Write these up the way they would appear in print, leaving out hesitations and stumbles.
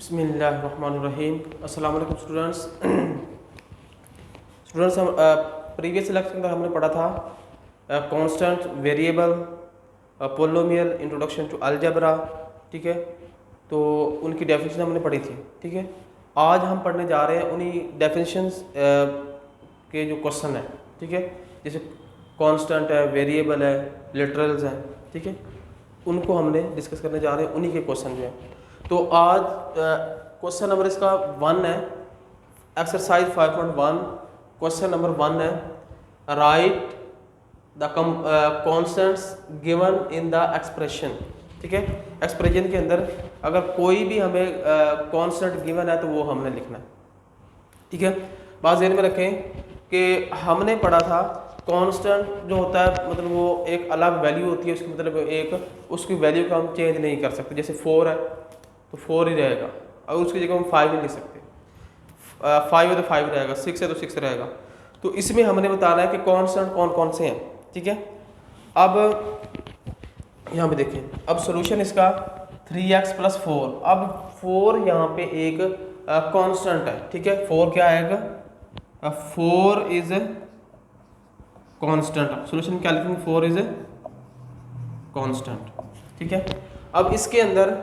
बिस्मिल्लाहिर्रहमानिर्रहीम। अस्सलाम वालेकुम स्टूडेंट्स। हम प्रीवियस लेक्चर में हमने पढ़ा था constant, variable, polynomial, introduction to algebra. ठीक है, तो उनकी डेफिनेशन हमने पढ़ी थी। ठीक है, आज हम पढ़ने जा रहे हैं उन्हीं डेफिनेशंस के जो क्वेश्चन है। ठीक है, जैसे कांस्टेंट है, वेरिएबल है, लिटरल्स हैं। ठीक है, उनको हमने डिस्कस करने जा रहे हैं, उन्हीं के क्वेश्चन जो हैं। तो आज क्वेश्चन नंबर इसका 1 है, एक्सरसाइज 5.1। क्वेश्चन नंबर 1 है, right the constants given in the expression. ठीक है, एक्सप्रेशन के अंदर अगर कोई भी हमें कांस्टेंट गिवन है तो वो हमने लिखना है। ठीक है, बात ध्यान में रखें कि हमने पढ़ा था कांस्टेंट जो होता है मतलब वो एक अलग वैल्यू होती है, उसकी मतलब एक उसकी वैल्यू को हम चेंज नहीं कर सकते। जैसे 4 है तो 4 ही रहेगा, और उसकी जगह हम 5 नहीं लिख सकते। 5 है तो 5 रहेगा, 6 है तो 6 रहेगा। तो इसमें हमने बताना है कि कांस्टेंट कौन कौन से हैं। ठीक है, अब यहाँ पे देखें, अब सॉल्यूशन इसका 3x + 4। अब 4 यहाँ पे एक कांस्टेंट है। ठीक है, 4 क्या आएगा? 4 इज कांस्टेंट। सॉल्यूशन क्या लिखेंगे? 4 इज कांस्टेंट। ठीक है, अब इसके अंदर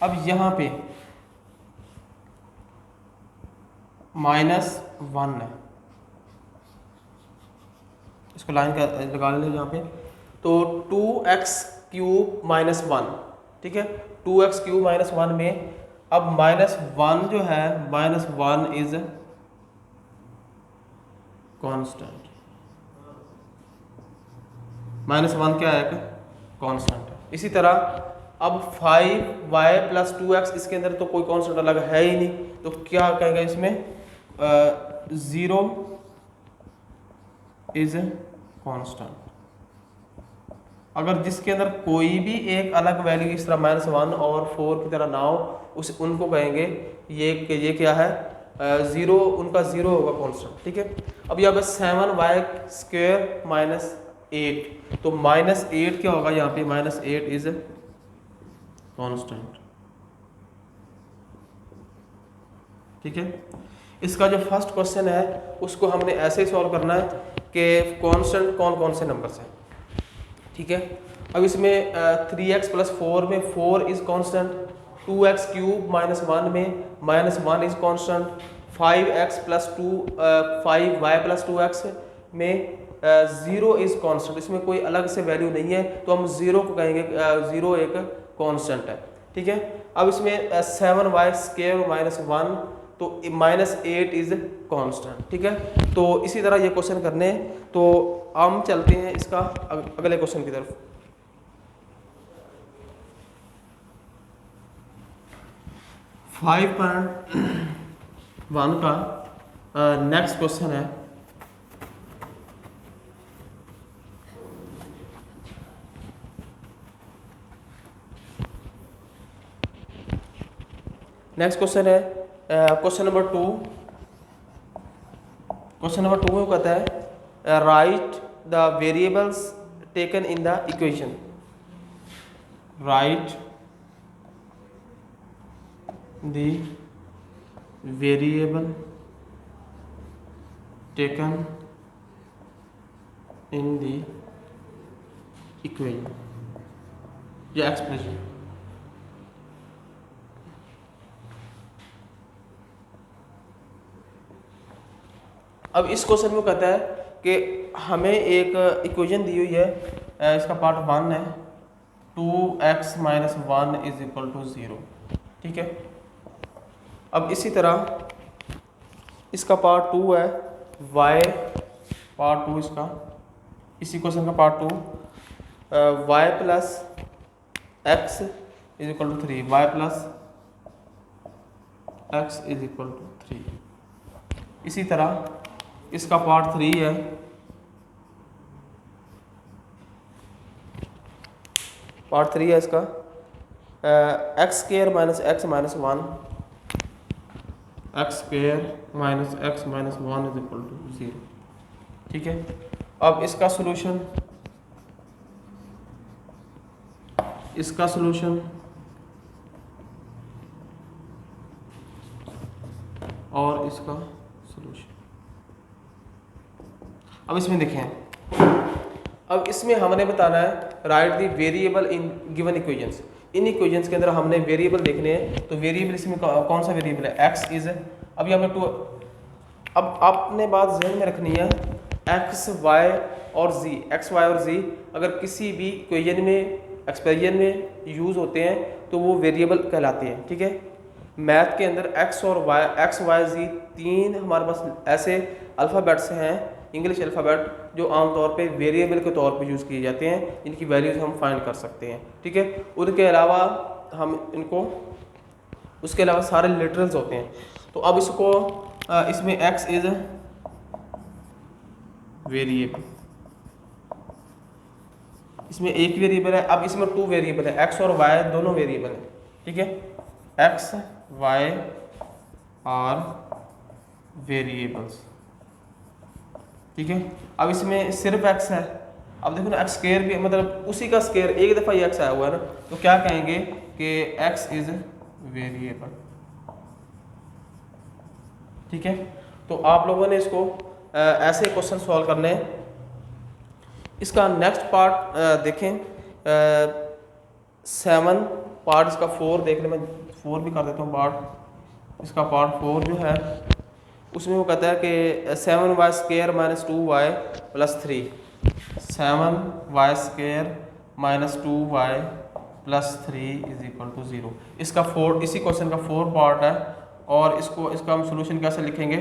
अब यहाँ पे -1 है, इसको लाइन का लगा लें यहाँ पे। तो 2x³ - 1। ठीक है, 2x³ - 1 में अब -1 जो है, -1 इज कांस्टेंट। -1 क्या है? कांस्टेंट। इसी तरह अब 5y + 2x, इसके अंदर तो कोई कांस्टेंट अलग है ही नहीं, तो क्या कहेगा इसमें? 0 इज कांस्टेंट। अगर जिसके अंदर कोई भी एक अलग वैल्यू इस तरह -1 और 4 की तरह ना हो, उनको कहेंगे ये क्या है? 0, उनका 0 होगा कांस्टेंट। ठीक है, अब यहाँ पे 7y² - 8, तो -8 क्या होगा यहाँ पे? -8 इज कांस्टेंट। ठीक है, इसका जो फर्स्ट क्वेश्चन है उसको हमने ऐसे ही सॉल्व करना है कि कांस्टेंट कौन कौन से नंबर्स हैं। ठीक है, अब इसमें 3x + 4 में 4 इज कांस्टेंट, 2x³ - 1 में -1 is constant, 5x + 2 5y + 2x में 0 इज कांस्टेंट। इसमें कोई अलग से वैल्यू नहीं है, तो हम 0 को कहेंगे 0 एक कांस्टेंट है। ठीक है, अब इसमें 7y² - 1, तो -8 इज कांस्टेंट। ठीक है, तो इसी तरह ये क्वेश्चन करने हैं। तो हम चलते हैं इसका अगले क्वेश्चन की तरफ। फाइव पॉइंट 1 का नेक्स्ट क्वेश्चन है, नेक्स्ट क्वेश्चन है क्वेश्चन नंबर 2। क्वेश्चन नंबर 2 में कहता है right the variables taken in the equation. Right the variable taken in the equation या एक्सप्रेशन। अब इस क्वेश्चन में कहता है कि हमें एक इक्वेशन दी हुई है, इसका पार्ट 1 है, 2x - 1 = 0। ठीक है, अब इसी तरह इसका पार्ट 2 है, y पार्ट 2 इसका, इसी क्वेश्चन का part 2, y + x = 3, y + x = 3। इसी तरह इसका पार्ट 3 है, पार्ट 3 है इसका x² - x - 1, x² - x - 1 = 0। ठीक है, अब इसका सॉल्यूशन इसका सोल्यूशन। अब इसमें देखें, अब इसमें हमने बताना है right the variable in given equations. In equations के अंदर हमने वेरिएबल देखने हैं, तो वेरिएबल इसमें कौन सा वेरिएबल है, एक्स इज। अब यहाँ पे टू, अब आपने बात जहन में रखनी है, एक्स वाई और जी, एक्स वाई और जी अगर किसी भी इक्वेशन में, एक्सप्रेशन में यूज़ होते हैं तो वो वेरिएबल कहलाते हैं, ठीक है। मैथ के अंदर एक्स और वाई, एक्स वाई जी तीन हमारे पास ऐसे अल्फ़ाबेट्स हैं, इंग्लिश अल्फ़ाबेट, जो आमतौर पे वेरिएबल के तौर पे यूज़ किए जाते हैं, इनकी वैल्यूज़ हम फाइंड कर सकते हैं, ठीक है। उनके अलावा हम इनको, उसके अलावा सारे लिटरल्स होते हैं। तो अब इसको इसमें एक्स इज वेरिएबल, इसमें एक वेरिएबल है, अब इसमें टू वेरिएबल है, एक्स और वाई दोनों वेरिएबल है, ठीक है। एक्स वाई आर वेरिएबल्स, ठीक है। अब इसमें सिर्फ एक्स है, अब देखो ना एक्स स्क्वायर भी, मतलब उसी का स्क्वायर, एक दफ़ा ही एक्स आया हुआ है ना, तो क्या कहेंगे कि एक्स इज वेरिएबल, ठीक है। तो आप लोगों ने इसको ऐसे क्वेश्चन सॉल्व करने हैं। इसका नेक्स्ट पार्ट देखें, 7 पार्ट, इसका 4 देखने में 4 भी कर देता हूँ पार्ट। इसका पार्ट 4 जो है उसमें वो कहता है कि 7y square minus 2y plus 3, 7y square minus 2y plus 3 is equal to 0। इसका 4, इसी क्वेश्चन का 4 पार्ट है, और इसका हम सोल्यूशन कैसे लिखेंगे।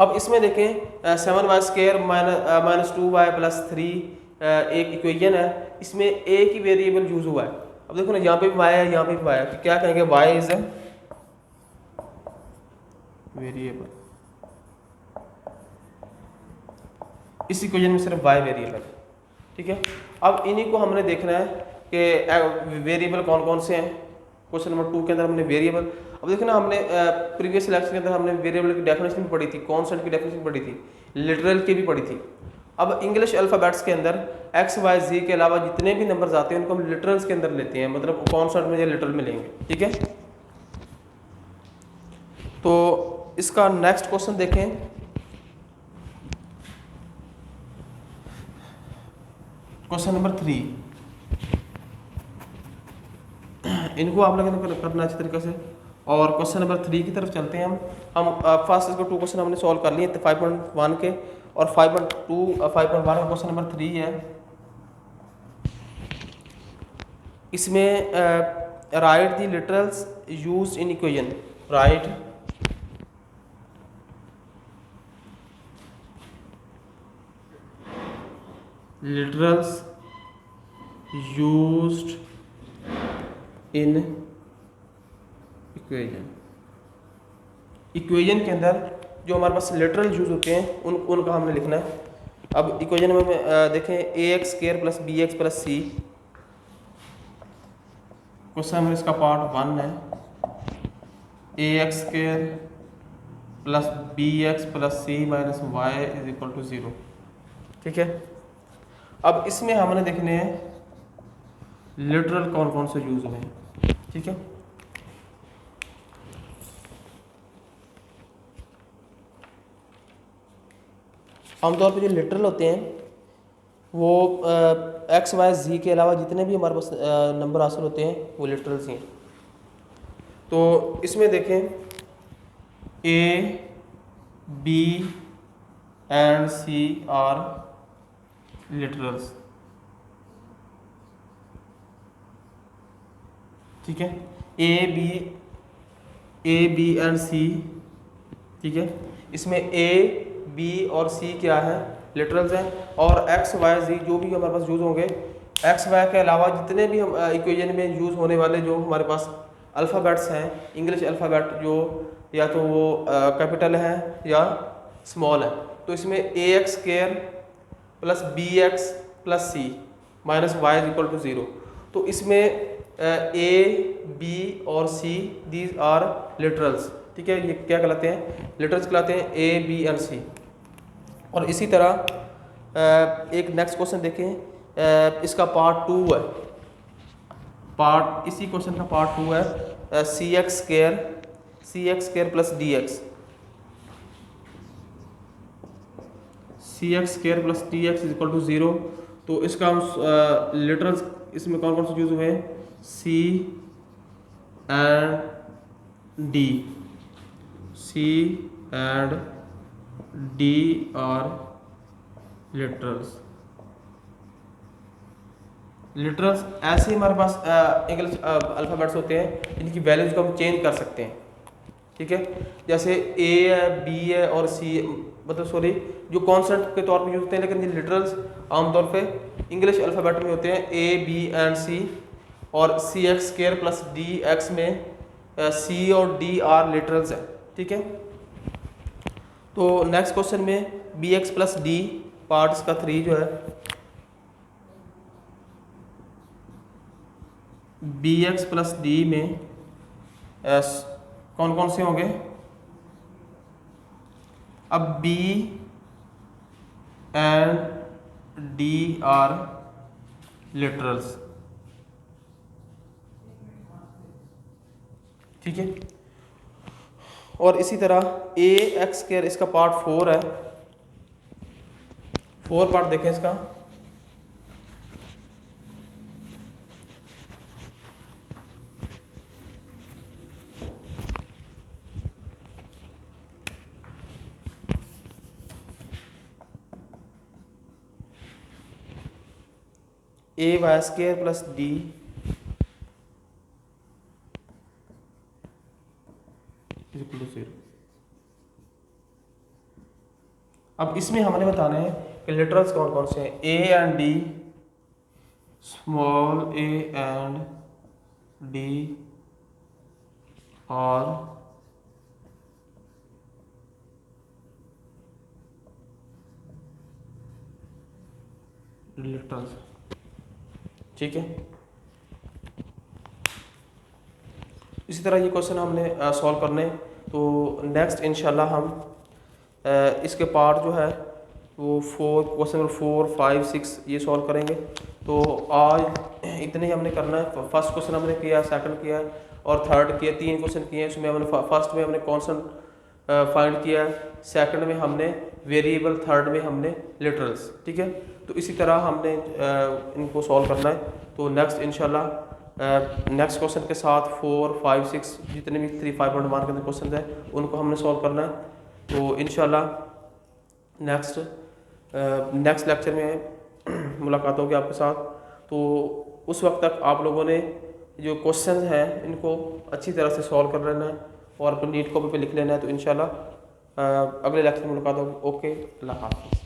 अब इसमें देखें 7y square minus 2y plus 3 एक इक्वेशन है, इसमें एक ही वेरिएबल यूज हुआ है। अब देखो ना, यहाँ पे भी y है, यहाँ पे भी y है, तो क्या कहेंगे, y इज ए वेरिएबल। इस इक्वेशन में सिर्फ y वेरिएबल है, ठीक है। अब इन्हीं को हमने देखना है कि वेरिएबल कौन कौन से हैं। क्वेश्चन नंबर 2 के अंदर हमने वेरिएबल, अब देखो ना, हमने प्रीवियस लेक्चर के अंदर हमने वेरिएबल की डेफिनेशन भी पढ़ी थी, कांस्टेंट की डेफिनेशन पढ़ी थी, लिटरल की भी पढ़ी थी। अब इंग्लिश अल्फ़ाबेट्स के अंदर एक्स वाई जी के अलावा जितने भी नंबर्स आते हैं उनको हम लिटरल्स के अंदर लेते हैं, मतलब कांस्टेंट में या लिटरल में लेंगे, ठीक है। तो इसका नेक्स्ट क्वेश्चन देखें, क्वेश्चन नंबर 3। इनको आप लोगों ने करना अच्छी तरीके से, और क्वेश्चन नंबर 3 की तरफ चलते हैं हम फर्स्ट इसको 2 क्वेश्चन हमने सॉल्व कर लिए 5.1 के, और 5.1 का क्वेश्चन नंबर 3 है। इसमें right the literals used in equation, right literals used in equation के अंदर जो हमारे पास लिटरल यूज होते हैं उनका हमने लिखना है। अब इक्वेशन में देखें a x square plus b x plus c, question में इसका पार्ट 1 है, a x square plus b x plus c minus y is equal to 0, ठीक है। अब इसमें हमने देखने हैं लिटरल कौन कौन से यूज हुए हैं, ठीक है। आमतौर पे जो लिटरल होते हैं वो एक्स वाई जी के अलावा जितने भी हमारे पास नंबर हासिल होते हैं वो लिटरल्स हैं। तो इसमें देखें A B and C are literals, ठीक है। ए बी एंड सी, ठीक है। इसमें ए बी और सी क्या है, लिटरल्स हैं, और एक्स वाई जी जो भी हमारे पास यूज़ होंगे, एक्स वाई के अलावा जितने भी हम इक्वेशन में यूज़ होने वाले जो हमारे पास अल्फ़ाबेट्स हैं, इंग्लिश अल्फ़ाबेट जो या तो वो कैपिटल है या स्मॉल है, तो इसमें a x square plus b x plus c minus y is equal to 0। तो इसमें ए बी और सी दीज आर लिटरल्स, ठीक है। ये क्या कहलाते हैं, लिटरल्स कहलाते हैं, ए बी एंड सी। और इसी तरह एक नेक्स्ट क्वेश्चन देखें, इसका पार्ट 2 है, इसी क्वेश्चन का पार्ट 2 है, c x square c x square plus d x, c x square plus d x is equal to 0। तो इसका हम लिटरल्स इसमें कौन कौन से यूज हुए हैं, c and d, c and d are literals. Literals ऐसे हमारे पास इंग्लिश अल्फ़ाबेट्स होते हैं इनकी वैल्यूज को हम चेंज कर सकते हैं, ठीक है। जैसे ए है, बी है और सी, मतलब सॉरी जो कॉन्सेंट के तौर पे यूज होते हैं, लेकिन ये लिटरल्स आमतौर पे इंग्लिश अल्फ़ाबेट में होते हैं ए बी एंड सी। और c x square plus d x में सी और डी आर लिटरल्स है, ठीक है। तो नेक्स्ट क्वेश्चन में B x plus D parts का 3 जो है, बी एक्स प्लस डी में कौन कौन से होंगे, अब b and d are literals, ठीक है। और इसी तरह ए एक्स स्क्वायर इसका पार्ट 4 है, 4 पार्ट देखें इसका, a y square plus d equal to 0। अब इसमें हमने बताना है कि लिटरल्स कौन कौन से हैं, A and D, small A and D और लिटरल्स, ठीक है। इसी तरह ये क्वेश्चन हमने सॉल्व करने, तो नेक्स्ट इंशाल्लाह हम इसके पार्ट जो है वो क्वेश्चन नंबर 4, 5, 6 ये सॉल्व करेंगे। तो आज इतने ही हमने करना है। फर्स्ट क्वेश्चन हमने किया, सेकंड किया और थर्ड किया, 3 क्वेश्चन किए हैं। उसमें हमने फर्स्ट में हमने कॉन्स्टेंट फाइंड किया, सेकंड में हमने वेरिएबल, थर्ड में हमने लिटरल्स, ठीक है। तो इसी तरह हमने इनको सॉल्व करना है। तो नेक्स्ट इंशाल्लाह नेक्स्ट क्वेश्चन के साथ 4, 5, 6 जितने भी 3, 5 मार्क के क्वेश्चन हैं उनको हमने सॉल्व करना है। तो इंशाल्लाह नेक्स्ट लेक्चर में मुलाकात होगी आपके साथ। तो उस वक्त तक आप लोगों ने जो क्वेश्चन हैं इनको अच्छी तरह से सॉल्व कर लेना है और अपनी नीट कॉपी पे लिख लेना है। तो इंशाल्लाह अगले लेक्चर में मुलाकात होगी। ओके, अल्लाह हाफ़िज़।